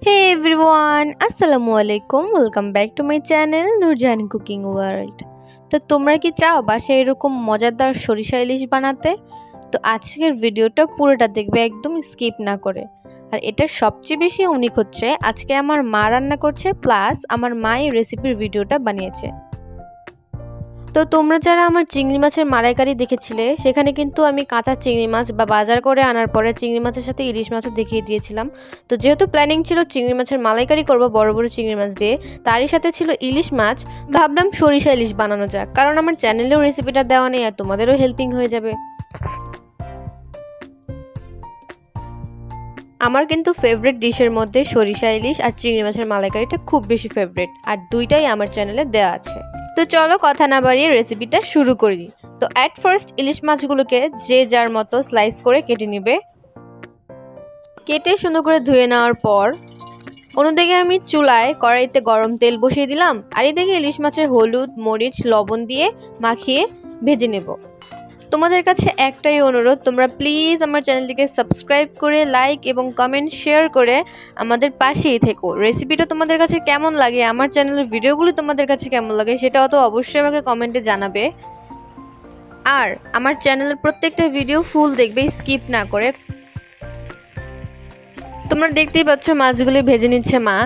Hey everyone, আসসালামু আলাইকুম। Welcome back to my channel Nurjahan cooking world. তো তোমরা কি চাও বাসায় এরকম মজাদার সরিষা ইলিশ বানাতে? তো আজকের ভিডিওটা পুরোটা দেখবে, একদম স্কিপ না করে। আর এটা সবচেয়ে বেশি ইউনিক হচ্ছে, আজকে আমার মা রান্না করছে, প্লাস আমার মা এই রেসিপির ভিডিওটা বানিয়েছে। তো তোমরা যারা আমার চিংড়ি মাছের মালাইকারি দেখেছিলে, সেখানে কিন্তু আমি কাঁচা চিংড়ি মাছ বা বাজার করে আনার পরে চিংড়ি মাছের সাথে ইলিশ মাছও দেখিয়ে দিয়েছিলাম। তো যেহেতু প্ল্যানিং ছিল চিংড়ি মাছের মালাইকারি করব বড় বড় চিংড়ি মাছ দিয়ে, তারই সাথে ছিল ইলিশ মাছ, ভাবলাম সরিষা ইলিশ বানানো যাক, কারণ আমার চ্যানেলেও রেসিপিটা দেওয়া নেই আর তোমাদেরও হেল্পিং হয়ে যাবে। আমার কিন্তু ফেভারিট ডিশের মধ্যে সরিষা ইলিশ আর চিংড়ি মাছের মালাইকারিটা খুব বেশি ফেভারিট, আর দুইটাই আমার চ্যানেলে দেওয়া আছে। তো চলো কথা না বাড়িয়ে রেসিপিটা শুরু করি। তো অ্যাট ফার্স্ট ইলিশ মাছগুলোকে যে যার মতো স্লাইস করে কেটে নেবে। কেটে সুন্দর করে ধুয়ে নেওয়ার পর অন্যদিকে আমি চুলায় কড়াইতে গরম তেল বসিয়ে দিলাম, আর এদিকে ইলিশ মাছের হলুদ মরিচ লবণ দিয়ে মাখিয়ে ভেজে নেব। তোমাদের কাছে একটাই অনুরোধ, তোমরা প্লিজ আমার চ্যানেলটিকে সাবস্ক্রাইব করে লাইক এবং কমেন্ট শেয়ার করে আমাদের পাশেই থেকো। রেসিপিটা তোমাদের কাছে কেমন লাগে, আমার চ্যানেলের ভিডিওগুলো তোমাদের কাছে কেমন লাগে, সেটাও তো অবশ্যই আমাকে কমেন্টে জানাবে। আর আমার চ্যানেলের প্রত্যেকটা ভিডিও ফুল দেখবে, স্কিপ না করে। তোমরা দেখতেই পাচ্ছ মাছগুলি ভেজে নিচ্ছে মা।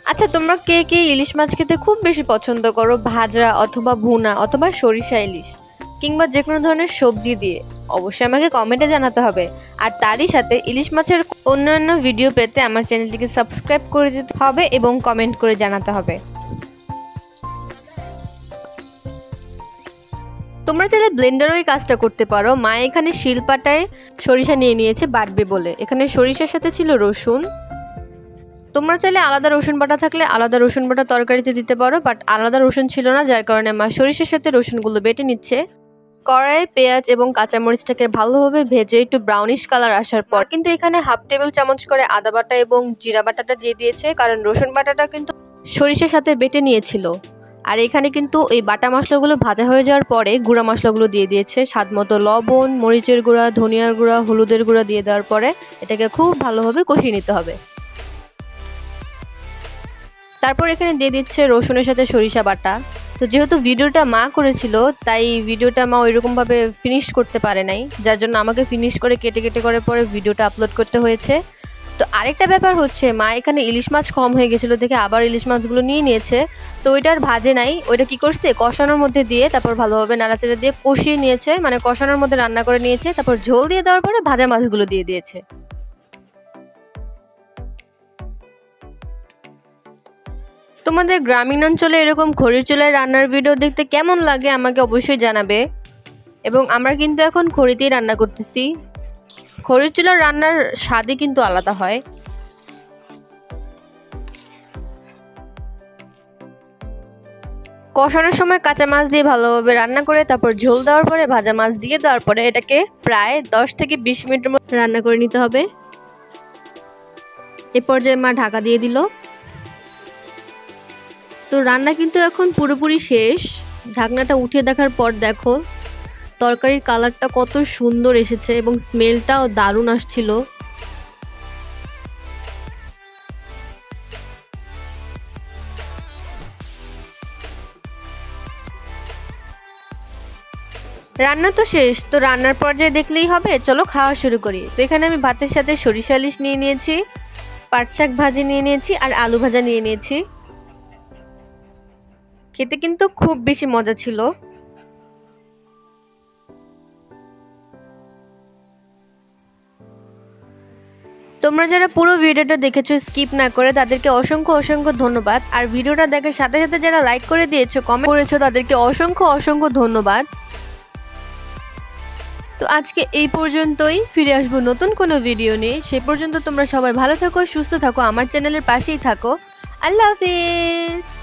আচ্ছা, তোমরা কে কে ইলিশ মাছ খেতে খুব বেশি পছন্দ করো, ভাজা অথবা ভুনা অথবা সরিষা ইলিশ কিংবা যে কোনো ধরনের সবজি দিয়ে? অবশ্যই আমাকে কমেন্টে জানাতে হবে। আর তারই সাথে ইলিশ মাছের অন্যান্য ভিডিও পেতে আমার চ্যানেলটিকে সাবস্ক্রাইব করে দিতে হবে এবং কমেন্ট করে জানাতে হবে। তোমরা চাইলে ব্লেন্ডারও এই কাজটা করতে পারো। মা এখানে শিলপাটায় সরিষা নিয়ে নিয়েছে বাটবে বলে। এখানে সরিষার সাথে ছিল রসুন। তোমরা চাইলে আলাদা রসুন বাটা থাকলে আলাদা রসুন বাটা তরকারিতে দিতে পারো, বাট আলাদা রসুন ছিল না, যার কারণে মা সরিষার সাথে রসুনগুলো বেটে নিচ্ছে। কড়াইয়ে পেঁয়াজ এবং কাঁচামরিচটাকে ভালোভাবে ভেজে একটু ব্রাউনিশ কালার আসার পর কিন্তু এখানে হাফ টেবিল চামচ করে আদা বাটা এবং জিরা বাটাটা দিয়ে দিয়েছে, কারণ রসুন বাটাটা কিন্তু সরিষার সাথে বেটে নিয়েছিল। আর এখানে কিন্তু এই বাটা মশলাগুলো ভাজা হয়ে যাওয়ার পরে গুঁড়া মশলাগুলো দিয়ে দিয়েছে, স্বাদ মতো লবণ, মরিচের গুঁড়া, ধনিয়ার গুঁড়া, হলুদের গুঁড়া দিয়ে দেওয়ার পরে এটাকে খুব ভালোভাবে কষিয়ে নিতে হবে। তারপর এখানে দিয়ে দিচ্ছে রসুনের সাথে সরিষা বাটা। তো যেহেতু ভিডিওটা মা করেছিল, তাই ভিডিওটা মা ওইরকমভাবে ফিনিশ করতে পারে নাই, যার জন্য আমাকে ফিনিশ করে কেটে কেটে করে পরে ভিডিওটা আপলোড করতে হয়েছে। তো আরেকটা ব্যাপার হচ্ছে, মা এখানে ইলিশ মাছ কম হয়ে গেছিলো দেখে আবার ইলিশ মাছগুলো নিয়ে নিয়েছে। তো ওইটার ভাজে নাই, ওইটা কি করছে কষানোর মধ্যে দিয়ে তারপর ভালোভাবে নাড়াচাড়া দিয়ে কষিয়ে নিয়েছে, মানে কষানোর মধ্যে রান্না করে নিয়েছে। তারপর ঝোল দিয়ে দেওয়ার পরে ভাজা মাছগুলো দিয়ে দিয়েছে। তোমাদের গ্রামীণ অঞ্চলে এরকম খড়ির চুলায় রান্নার ভিডিও দেখতে কেমন লাগে আমাকে অবশ্যই জানাবে। এবং আমরা কিন্তু এখন খড়িতেই রান্না করতেছি। খড়ির চুলার রান্নার স্বাদই কিন্তু আলাদা হয়। কষানোর সময় কাঁচা মাছ দিয়ে ভালোভাবে রান্না করে তারপর ঝোল দেওয়ার পরে ভাজা মাছ দিয়ে দেওয়ার পরে এটাকে প্রায় 10 থেকে 20 মিনিটের মতো রান্না করে নিতে হবে। এ পর্যায়ে মা ঢাকা দিয়ে দিল। তো রান্না কিন্তু এখন পুরোপুরি শেষ। ঢাকনাটা উঠিয়ে দেখার পর দেখো তরকারির কালারটা কত সুন্দর এসেছে এবং স্মেলটাও দারুণ আসছিল। রান্না তো শেষ, তো রান্নার পর্যায়ে দেখলেই হবে, চলো খাওয়া শুরু করি। তো এখানে আমি ভাতের সাথে সরিষা ইলিশ নিয়ে নিয়েছি, পাট শাক ভাজি নিয়ে নিয়েছি, আর আলু ভাজা নিয়ে নিয়েছি। খেতে কিন্তু খুব বেশি মজা ছিল। তোমরা যারা পুরো ভিডিওটা দেখেছো স্কিপ না করে, তাদেরকে অসংখ্য অসংখ্য ধন্যবাদ। আর ভিডিওটা দেখার সাথে সাথে যারা লাইক করে দিয়েছো, কমেন্ট করেছো, তাদেরকে অসংখ্য অসংখ্য ধন্যবাদ। তো আজকে এই পর্যন্তই, ফিরে আসবো নতুন কোনো ভিডিও নিয়ে। সে পর্যন্ত তোমরা সবাই ভালো থাকো, সুস্থ থাকো, আমার চ্যানেলের পাশেই থাকো। আল্লাহ হাফিজ।